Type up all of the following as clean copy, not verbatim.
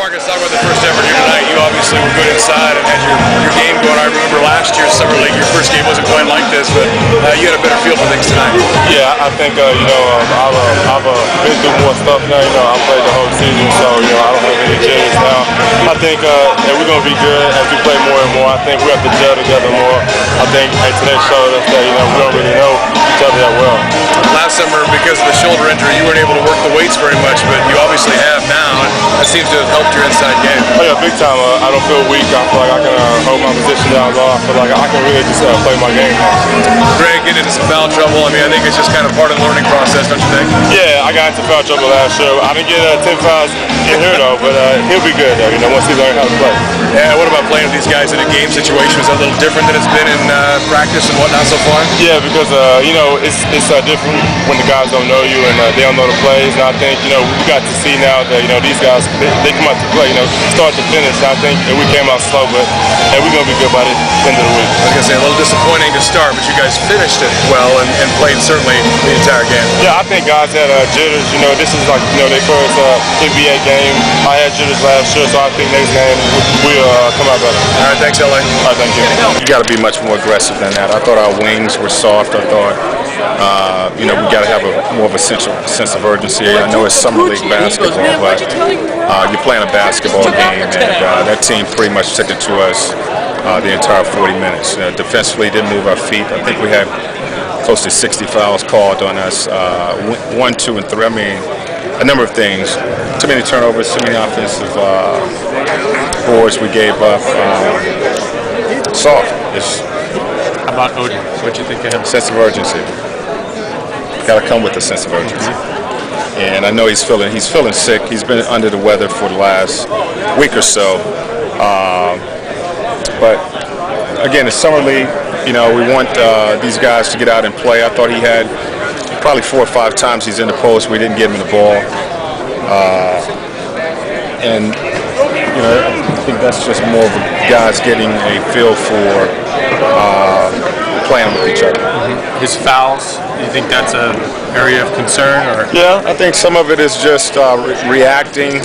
LaMarcus, talk about the first effort here tonight. You obviously were good inside and had your game going. I remember last year's Summer League, your first game wasn't quite like this, but you had a better feel for things tonight. Yeah, I think, I've been through more stuff now. I played the whole season, so, I don't have any jitters now. I think that we're going to be good as we play more and more. I think we have to gel together more. I think today showed us that, we don't really know each other that well. Last summer, because of the shoulder injury, you weren't able to work the weights very much, but you obviously have now, and that seems to have helped your inside game. Oh yeah, big time. I don't feel weak. I feel like I can hold my position down low. I feel like I can really just play my game. Greg, getting into some foul trouble. I mean, I think it's just kind of part of the learning process, don't you think? Yeah, I got into foul trouble last year. I didn't get 10 fouls in here though, but he'll be good though. Once he learns how to play. Yeah. What about playing with these guys in a game situation? Is that a little different than it's been in practice and whatnot so far? Yeah, because it's different when the guys don't know you and they don't know the plays. And I think we got to see now that these guys they come out to play. Start to finish. I think we came out slow, but we're gonna be good by the end of the week. I was gonna say a little disappointing to start, but you guys finished it well and played certainly the entire game. Yeah, I think guys had jitters. This is like their first NBA game. I had jitters last year, so I think next game we'll come out better. All right, thanks, LA. All right, thank you. You got to be much more aggressive than that. I thought our wings were soft. I thought, we got to have more of a sense of urgency. I know it's summer league basketball, but you're playing a basketball game, and that team pretty much took it to us the entire 40 minutes. Defensively, didn't move our feet. I think we had close to 60 fouls called on us, 1, 2, and 3. I mean, a number of things. Too many turnovers, too many offensive boards we gave up. Soft. How about Oden? What'd you think of him? Sense of urgency. Got to come with a sense of urgency. And I know he's feeling sick. He's been under the weather for the last week or so. But again, it's summer league. We want these guys to get out and play. I thought he had probably 4 or 5 times he's in the post. We didn't get him in the ball. And I think that's just more of guys getting a feel for playing with each other. His fouls, do you think that's an area of concern? Or? Yeah, I think some of it is just reacting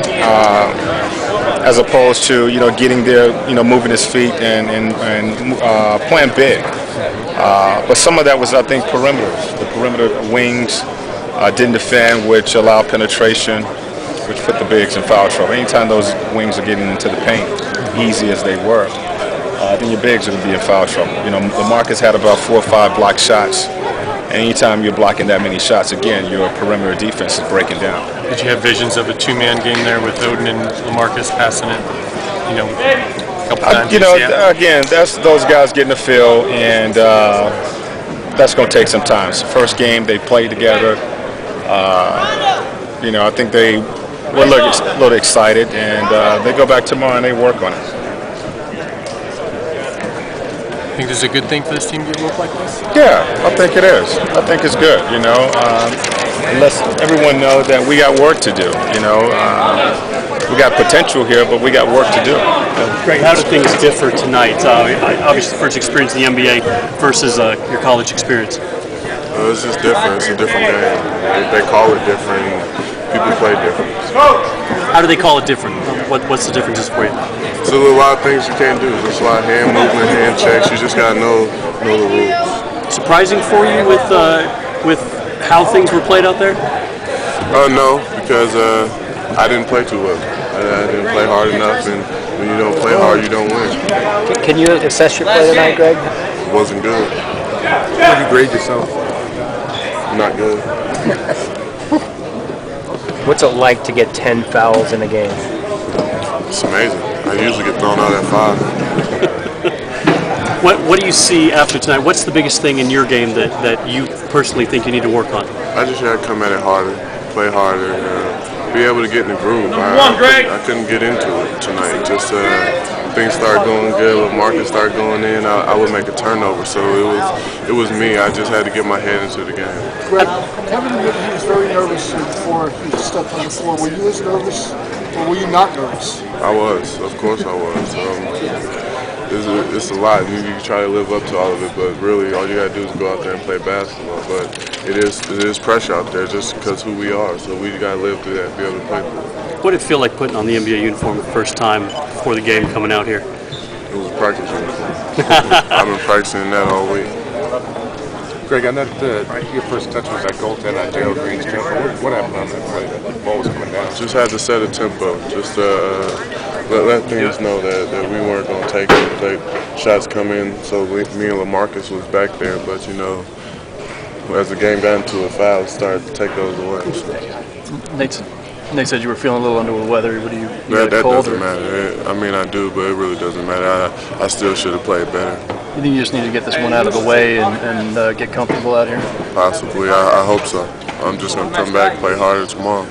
as opposed to getting there, moving his feet and playing big. But some of that was, I think, perimeters. The perimeter wings didn't defend, which allowed penetration, which put the bigs in foul trouble. Anytime those wings are getting into the paint, easy as they were, then your bigs are going to be in foul trouble. LaMarcus had about 4 or 5 blocked shots. And anytime you're blocking that many shots, again, your perimeter defense is breaking down. Did you have visions of a 2-man game there with Oden and LaMarcus passing it, a couple times? Again, that's those guys getting the feel, and that's going to take some time. It's the first game they played together. I think they were a little excited, and they go back tomorrow and they work on it. Think this is a good thing for this team to get work like this? Yeah, I think it is. I think it's good, unless everyone knows that we got work to do, we got potential here, but we got work to do. Greg, how do things differ tonight? Obviously, first experience in the NBA versus your college experience. It's just different. It's a different game. They call it different. People play different. How do they call it different? What's the differences for you? So there's a lot of things you can't do. There's a lot of hand movement, hand checks. You just gotta know the rules. Surprising for you with how things were played out there? No, because I didn't play too well. I didn't play hard enough, and when you don't play hard, you don't win. Can you assess your play tonight, Greg? It wasn't good. How do you grade yourself? Not good. What's it like to get 10 fouls in a game? It's amazing. I usually get thrown out at 5. What do you see after tonight? What's the biggest thing in your game that you personally think you need to work on? I just had to come at it harder, play harder, be able to get in the groove. I couldn't get into it tonight. Just things started going good. LaMarcus started going in. I would make a turnover, so it was me. I just had to get my head into the game. Greg, Kevin, he was very nervous before he stepped on the floor. Were you as nervous, or were you not nervous? I was, of course I was. it's a lot. You try to live up to all of it, but really all you gotta do is go out there and play basketball. But it is pressure out there just because who we are. So we gotta live through that, be able to play through it. What did it feel like putting on the NBA uniform the first time before the game coming out here? It was a practice uniform. I've been practicing that all week. Greg, I know that your first touch was that goaltender on Gerald Green's jumper. What happened on that play? The ball was coming down. Just had to set a tempo. Just to let things know that we weren't going to take it. Let shots come in. So me and LaMarcus was back there. But, you know, as the game got into a foul, started to take those away. So. Nate said you were feeling a little under the weather. What do you that doesn't matter. I mean, I do, but it really doesn't matter. I still should have played better. You think you just need to get this one out of the way and get comfortable out here? Possibly. I hope so. I'm just going to come back and play harder tomorrow.